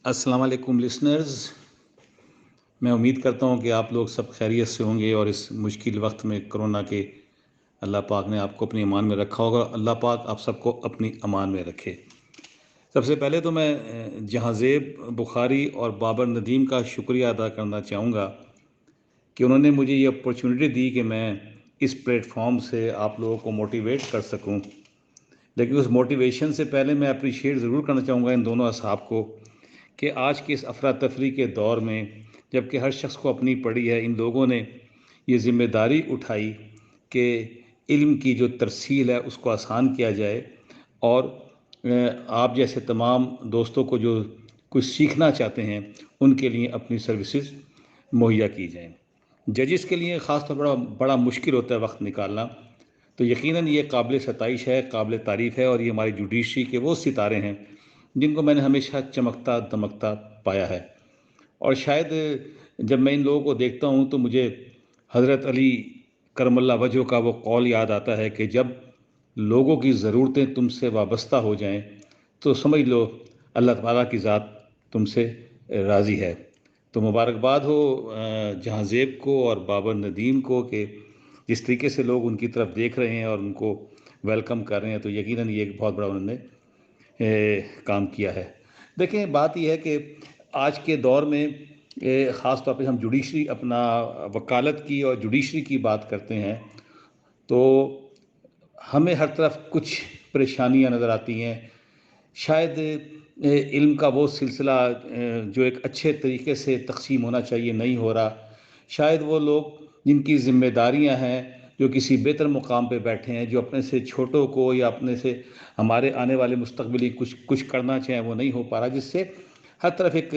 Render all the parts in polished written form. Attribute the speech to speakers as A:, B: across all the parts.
A: अस्सलाम वालेकुम लिसनर्स। मैं उम्मीद करता हूँ कि आप लोग सब खैरियत से होंगे और इस मुश्किल वक्त में कोरोना के अल्लाह पाक ने आपको अपनी अमान में रखा होगा। अल्लाह पाक आप सबको अपनी अमान में रखे। सबसे पहले तो मैं जहाँज़ेब बुखारी और बाबर नदीम का शुक्रिया अदा करना चाहूँगा कि उन्होंने मुझे ये अपॉर्चुनिटी दी कि मैं इस प्लेटफॉर्म से आप लोगों को मोटिवेट कर सकूँ। लेकिन उस मोटिवेशन से पहले मैं अप्रिशिएट ज़रूर करना चाहूँगा इन दोनों असहाब को कि आज के इस अफरा तफरी के दौर में जबकि हर शख्स को अपनी पड़ी है, इन लोगों ने ये ज़िम्मेदारी उठाई कि इल्म की जो तरसील है उसको आसान किया जाए और आप जैसे तमाम दोस्तों को जो कुछ सीखना चाहते हैं उनके लिए अपनी सर्विसेज मुहैया की जाएँ। जजेस के लिए ख़ास तौर पर बड़ा मुश्किल होता है वक्त निकालना, तो यकीनन ये काबिल सताइश है, काबिल तारीफ़ है और ये हमारी जुडिशरी के वो सितारे हैं जिनको मैंने हमेशा चमकता दमकता पाया है। और शायद जब मैं इन लोगों को देखता हूँ तो मुझे हज़रत अली करमल्ला वजह का वो कौल याद आता है कि जब लोगों की ज़रूरतें तुमसे वाबस्ता हो जाएं तो समझ लो अल्लाह ताला की ज़ात तुमसे राज़ी है। तो मुबारकबाद हो जहाँज़ेब को और बाबर नदीम को कि जिस तरीके से लोग उनकी तरफ देख रहे हैं और उनको वेलकम कर रहे हैं, तो यकीनन ये एक बहुत बड़ा उन्होंने काम किया है। देखें, बात यह है कि आज के दौर में ख़ास तौर पे हम जुडिशरी अपना वकालत की और जुडिशरी की बात करते हैं तो हमें हर तरफ कुछ परेशानियां नज़र आती हैं। शायद इल्म का वो सिलसिला जो एक अच्छे तरीके से तक़सीम होना चाहिए नहीं हो रहा। शायद वो लोग जिनकी ज़िम्मेदारियां हैं, जो किसी बेहतर मुकाम पे बैठे हैं, जो अपने से छोटों को या अपने से हमारे आने वाले मुस्तकबिली कुछ कुछ करना चाहें वो नहीं हो पा रहा, जिससे हर तरफ एक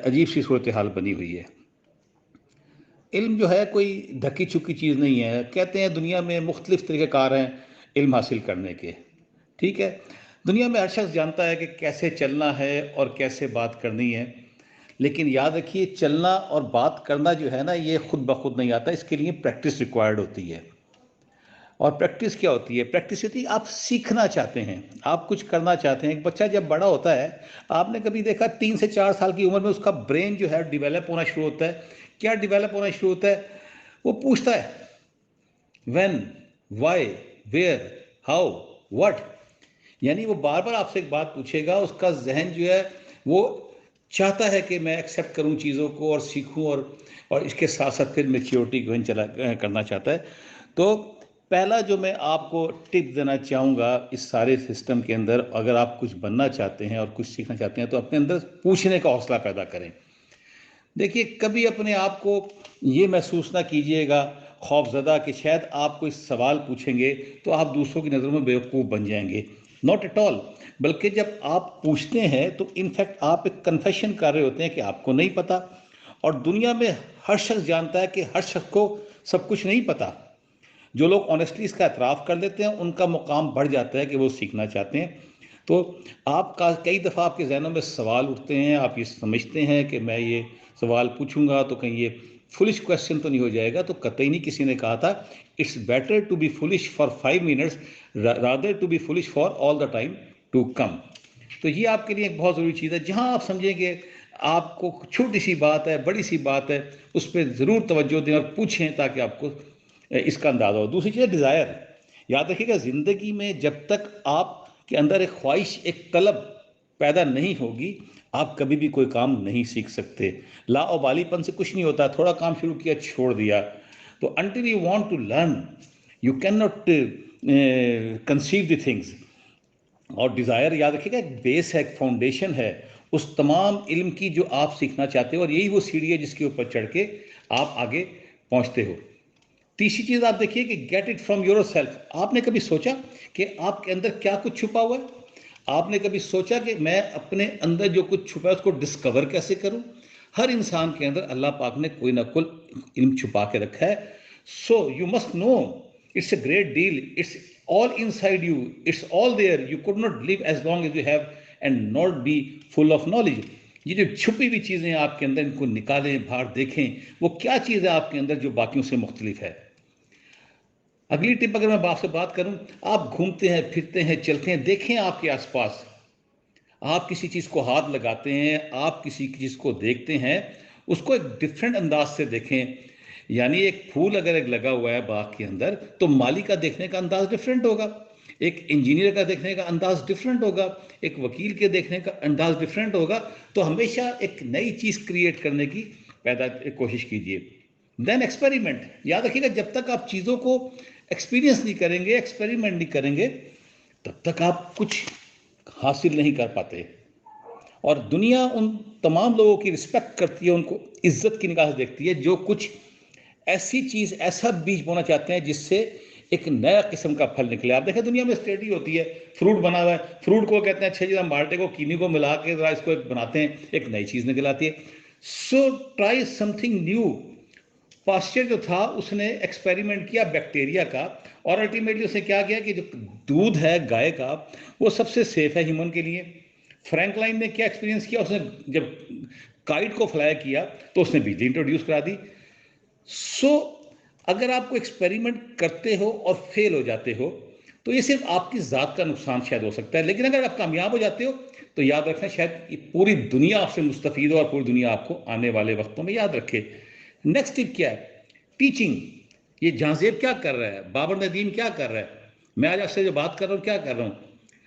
A: अजीब सी सूरत हाल बनी हुई है। इल्म जो है कोई ढकी छुपी चीज़ नहीं है। कहते हैं दुनिया में मुख्तलिफ तरीक़ेकार हैं इल्म हासिल करने के। ठीक है, दुनिया में हर शख्स जानता है कि कैसे चलना है और कैसे बात करनी है, लेकिन याद रखिए चलना और बात करना जो है ना, ये खुद ब खुद नहीं आता, इसके लिए प्रैक्टिस रिक्वायर्ड होती है। और प्रैक्टिस क्या होती है? प्रैक्टिस होती है आप सीखना चाहते हैं, आप कुछ करना चाहते हैं। एक बच्चा जब बड़ा होता है, आपने कभी देखा 3 से 4 साल की उम्र में उसका ब्रेन जो है डेवलप होना शुरू होता है। क्या डेवलप होना शुरू होता है? वो पूछता है when, why, where, how, what. यानी वो बार बार आपसे एक बात पूछेगा। उसका जहन जो है वो चाहता है कि मैं एक्सेप्ट करूं चीज़ों को और सीखूं और इसके साथ साथ फिर मेच्योरिटी को चला करना चाहता है। तो पहला जो मैं आपको टिप देना चाहूँगा इस सारे सिस्टम के अंदर, अगर आप कुछ बनना चाहते हैं और कुछ सीखना चाहते हैं तो अपने अंदर पूछने का हौसला पैदा करें। देखिए, कभी अपने आप को ये महसूस ना कीजिएगा खौफज़दा कि शायद आप कोई सवाल पूछेंगे तो आप दूसरों की नज़रों में बेवकूफ़ बन जाएंगे। Not at all. बल्कि जब आप पूछते हैं तो इनफैक्ट आप एक कन्फेशन कर रहे होते हैं कि आपको नहीं पता। और दुनिया में हर शख्स जानता है कि हर शख्स को सब कुछ नहीं पता। जो लोग ऑनेस्टली इसका एतराफ़ कर लेते हैं उनका मुकाम बढ़ जाता है कि वो सीखना चाहते हैं। तो आपका कई दफ़ा आपके ज़हनों में सवाल उठते हैं, आप ये समझते हैं कि मैं ये सवाल पूछूंगा तो कहीं ये फुलिश क्वेश्चन तो नहीं हो जाएगा। तो कतई नहीं, किसी ने कहा था it's better to be foolish for 5 minutes rather to be foolish for all the time to come. तो ये आपके लिए एक बहुत ज़रूरी चीज़ है। जहाँ आप समझेंगे आपको छोटी सी बात है, बड़ी सी बात है, उस पर ज़रूर तवज्जो दें और पूछें ताकि आपको इसका अंदाज़ा हो। दूसरी चीज़ है डिज़ायर। याद रखिएगा, ज़िंदगी में जब तक आपके अंदर एक ख्वाहिश, एक तलब पैदा नहीं होगी, आप कभी भी कोई काम नहीं सीख सकते। लाओबालीपन से कुछ नहीं होता। थोड़ा काम शुरू किया, छोड़ दिया। तो until you want to learn you can not conceive the things. और डिज़ायर याद रखिएगा एक बेस है, एक फाउंडेशन है उस तमाम इल्म की जो आप सीखना चाहते हो, और यही वो सीढ़ी है जिसके ऊपर चढ़ के आप आगे पहुंचते हो। तीसरी चीज़ आप देखिए कि get it from your self. आपने कभी सोचा कि आपके अंदर क्या कुछ छुपा हुआ है? आपने कभी सोचा कि मैं अपने अंदर जो कुछ छुपा है उसको डिस्कवर कैसे करूं? हर इंसान के अंदर अल्लाह पाक ने कोई ना कोई इल्म छुपा के रखा है। So you must know it's a great deal. It's all inside you, it's all there. You could not live as long as you have and not be full of knowledge. ये जो छुपी हुई चीज़ें आपके अंदर, इनको निकालें, बाहर देखें। वो क्या चीज़ है आपके अंदर जो बाकियों से मुख्तलिफ है? अगली टिप अगर मैं आपसे बात करूं, आप घूमते हैं, फिरते हैं, चलते हैं, देखें आपके आसपास। आप किसी चीज़ को हाथ लगाते हैं, आप किसी चीज़ को देखते हैं, उसको एक डिफरेंट अंदाज से देखें। यानी एक फूल अगर एक लगा हुआ है बाग के अंदर, तो माली का देखने का अंदाज डिफरेंट होगा, एक इंजीनियर का देखने का अंदाज डिफरेंट होगा, एक वकील के देखने का अंदाज डिफरेंट होगा। तो हमेशा एक नई चीज़ क्रिएट करने की कोशिश कीजिए। देन एक्सपेरिमेंट, याद रखिएगा, जब तक आप चीज़ों को एक्सपीरियंस नहीं करेंगे, एक्सपेरिमेंट नहीं करेंगे, तब तक आप कुछ हासिल नहीं कर पाते। और दुनिया उन तमाम लोगों की रिस्पेक्ट करती है, उनको इज्जत की निगाह से देखती है जो कुछ ऐसी चीज़, ऐसा बीज बोना चाहते हैं जिससे एक नया किस्म का फल निकले। आप देखें दुनिया में स्टडी होती है, फ्रूट बना हुआ है, फ्रूट को कहते हैं अच्छे जरा माल्टे को चीनी को मिला के जरा इसको एक बनाते हैं, एक नई चीज़ निकल आती है। So try something new. Pasteur जो था उसने एक्सपेरिमेंट किया बैक्टीरिया का, और अल्टीमेटली उसने क्या किया कि जो दूध है गाय का वो सबसे सेफ है ह्यूमन के लिए। फ्रैंकलाइन ने क्या एक्सपीरियंस किया, उसने जब काइट को फ्लाई किया तो उसने बिजली इंट्रोड्यूस करा दी। सो अगर आपको एक्सपेरिमेंट करते हो और फेल हो जाते हो तो ये सिर्फ आपकी ज़ात का नुकसान शायद हो सकता है, लेकिन अगर आप कामयाब हो जाते हो तो याद रखना शायद ये पूरी दुनिया आपसे मुस्तफ़ीद हो और पूरी दुनिया आपको आने वाले वक्तों में याद रखे। नेक्स्ट टिप क्या है? टीचिंग। ये जहांजेब क्या कर रहा है, बाबर नदीम क्या कर रहा है, मैं आज आपसे जो बात कर रहा हूँ क्या कर रहा हूँ।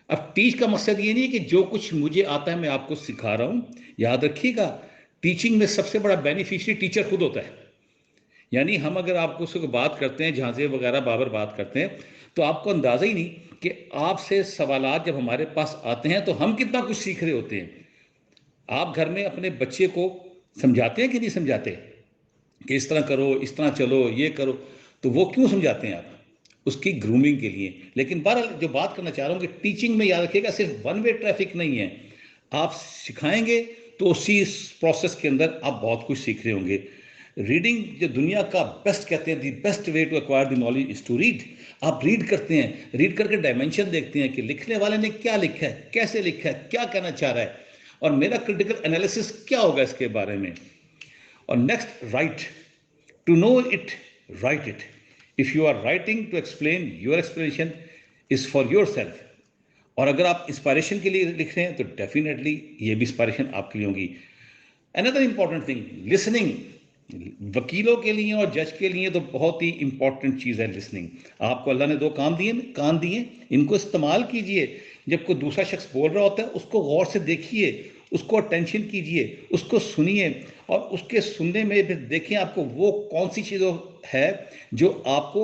A: अब टीच का मकसद ये नहीं है कि जो कुछ मुझे आता है मैं आपको सिखा रहा हूँ। याद रखिएगा, टीचिंग में सबसे बड़ा बेनिफिशियरी टीचर खुद होता है। यानी हम अगर आपको उसको बात करते हैं, जहांजेब वगैरह बाबर बात करते हैं, तो आपको अंदाज़ा ही नहीं कि आपसे सवालात जब हमारे पास आते हैं तो हम कितना कुछ सीख रहे होते हैं। आप घर में अपने बच्चे को समझाते हैं कि नहीं समझाते कि इस तरह करो, इस तरह चलो, ये करो, तो वो क्यों समझाते हैं आप? उसकी ग्रूमिंग के लिए। लेकिन बहरहाल जो बात करना चाह रहा हूँ कि टीचिंग में याद रखिएगा सिर्फ वन वे ट्रैफिक नहीं है। आप सिखाएंगे तो उसी प्रोसेस के अंदर आप बहुत कुछ सीख रहे होंगे। रीडिंग जो दुनिया का बेस्ट कहते हैं, the best way to acquire the knowledge is to read. आप रीड करते हैं, रीड करके डायमेंशन देखते हैं कि लिखने वाले ने क्या लिखा है, कैसे लिखा है, क्या कहना चाह रहा है, और मेरा क्रिटिकल एनालिसिस क्या होगा इसके बारे में। और next, right. To know it, write it. If you are writing to explain, your explanation is for yourself. और अगर आप इंस्पायरेशन के लिए लिख रहे हैं तो डेफिनेटली ये भी इंस्पायरेशन आपके लिए होगी। Another important thing, listening. वकीलों के लिए और जज के लिए तो बहुत ही इंपॉर्टेंट चीज़ है लिसनिंग। आपको अल्लाह ने दो कान दिए, इनको इस्तेमाल कीजिए। जब कोई दूसरा शख्स बोल रहा होता है उसको गौर से देखिए, उसको अटेंशन कीजिए, उसको सुनिए, और उसके सुनने में फिर देखें आपको वो कौन सी चीज़ है जो आपको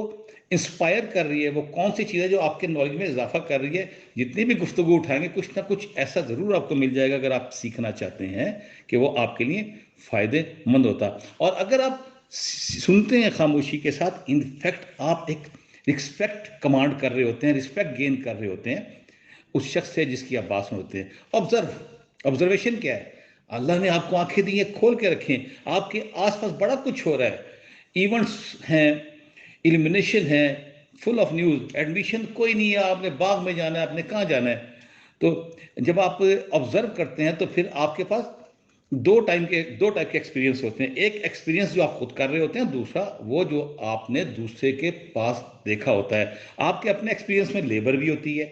A: इंस्पायर कर रही है, वो कौन सी चीज़ है जो आपके नॉलेज में इजाफा कर रही है। जितनी भी गुफ्तगू उठाएंगे कुछ ना कुछ ऐसा ज़रूर आपको मिल जाएगा अगर आप सीखना चाहते हैं कि वो आपके लिए फ़ायदेमंद होता। और अगर आप सुनते हैं खामोशी के साथ, इनफैक्ट आप एक रिस्पेक्ट कमांड कर रहे होते हैं, रिस्पेक्ट गेन कर रहे होते हैं उस शख्स से जिसकी आप बात सुनते हैं। ऑब्जर्वेशन क्या है? अल्लाह ने आपको आंखें दी हैं, खोल के रखें। आपके आसपास बड़ा कुछ हो रहा है, इवेंट्स हैं, इल्यूमिनेशन है, फुल ऑफ न्यूज़। एडमिशन कोई नहीं है, आपने बाग में जाना है, आपने कहाँ जाना है। तो जब आप ऑब्जर्व करते हैं तो फिर आपके पास दो टाइप के एक्सपीरियंस होते हैं। एक एक्सपीरियंस जो आप खुद कर रहे होते हैं, दूसरा वो जो आपने दूसरे के पास देखा होता है। आपके अपने एक्सपीरियंस में लेबर भी होती है,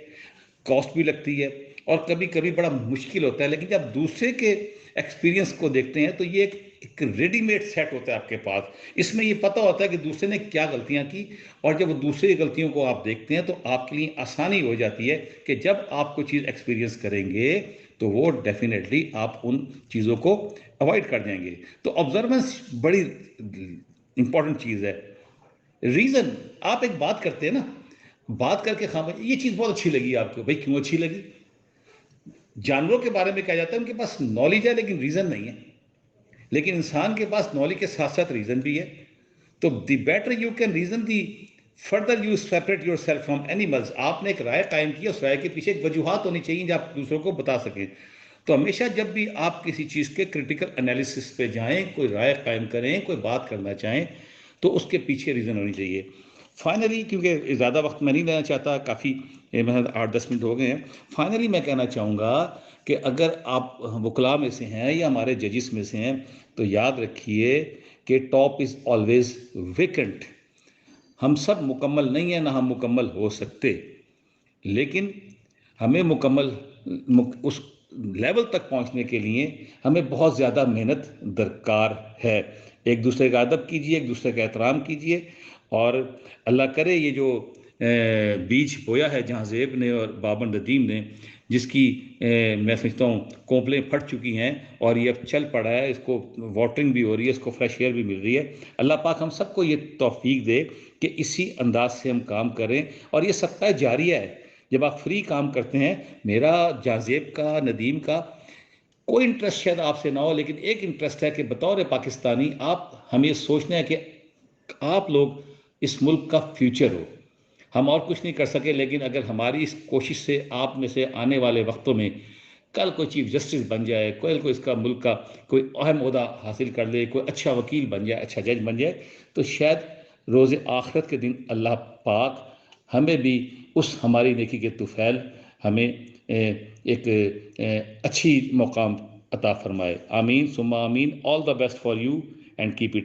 A: कॉस्ट भी लगती है, और कभी कभी बड़ा मुश्किल होता है। लेकिन जब दूसरे के एक्सपीरियंस को देखते हैं तो ये एक रेडीमेड सेट होता है आपके पास। इसमें ये पता होता है कि दूसरे ने क्या गलतियां की, और जब दूसरे की गलतियों को आप देखते हैं तो आपके लिए आसानी हो जाती है कि जब आप कोई चीज़ एक्सपीरियंस करेंगे तो वो डेफिनेटली आप उन चीज़ों को अवॉइड कर जाएंगे। तो ऑब्जर्वेंस बड़ी इंपॉर्टेंट चीज़ है। रीज़न, आप एक बात करते हैं ना, बात करके खामोश, ये चीज़ बहुत अच्छी लगी आपको, भाई क्यों अच्छी लगी? जानवरों के बारे में कहा जाता है उनके पास नॉलेज है लेकिन रीज़न नहीं है, लेकिन इंसान के पास नॉलेज के साथ साथ रीज़न भी है। तो the better you can reason, the further you separate your self from animals. आपने एक राय कायम की, उस राय के पीछे एक वजूहत होनी चाहिए जो आप दूसरों को बता सकें। तो हमेशा जब भी आप किसी चीज़ के क्रिटिकल एनालिसिस पे जाएं, कोई राय कायम करें, कोई बात करना चाहें, तो उसके पीछे रीज़न होनी चाहिए। फाइनली, क्योंकि ज़्यादा वक्त मैं नहीं लेना चाहता, काफ़ी मतलब 8-10 मिनट हो गए हैं, फाइनली मैं कहना चाहूँगा कि अगर आप वकला में से हैं या हमारे जजिस में से हैं तो याद रखिए कि टॉप इज़ ऑलवेज वेकेंट। हम सब मुकम्मल नहीं हैं, ना हम मुकम्मल हो सकते, लेकिन हमें उस लेवल तक पहुंचने के लिए हमें बहुत ज़्यादा मेहनत दरकार है। एक दूसरे का अदब कीजिए, एक दूसरे का एहतराम कीजिए, और अल्लाह करे ये जो बीज बोया है जहाँ ज़ेब ने और बाबर नदीम ने, जिसकी मैं समझता हूँ कोंपलें फट चुकी हैं और ये अब चल पड़ा है, इसको वाटरिंग भी हो रही है, इसको फ्रेश एयर भी मिल रही है। अल्लाह पाक हम सबको ये तौफीक दे कि इसी अंदाज से हम काम करें, और ये सदका जारिया है। जब आप फ्री काम करते हैं, मेरा जाजेब का, नदीम का कोई इंटरेस्ट शायद आपसे ना हो, लेकिन एक इंटरेस्ट है कि बतौर पाकिस्तानी आप हमें सोचना है कि आप लोग इस मुल्क का फ्यूचर हो। हम और कुछ नहीं कर सके, लेकिन अगर हमारी इस कोशिश से आप में से आने वाले वक्तों में कल कोई चीफ जस्टिस बन जाए, कल को इसका मुल्क का कोई अहम ओहदा हासिल कर ले, कोई अच्छा वकील बन जाए, अच्छा जज बन जाए, तो शायद रोज़ आखिरत के दिन अल्लाह पाक हमें भी उस हमारी नेकी के तुफैल हमें एक अच्छी मुकाम अता फरमाए। आमीन सुम्मा आमीन। All the best for you and keep it up.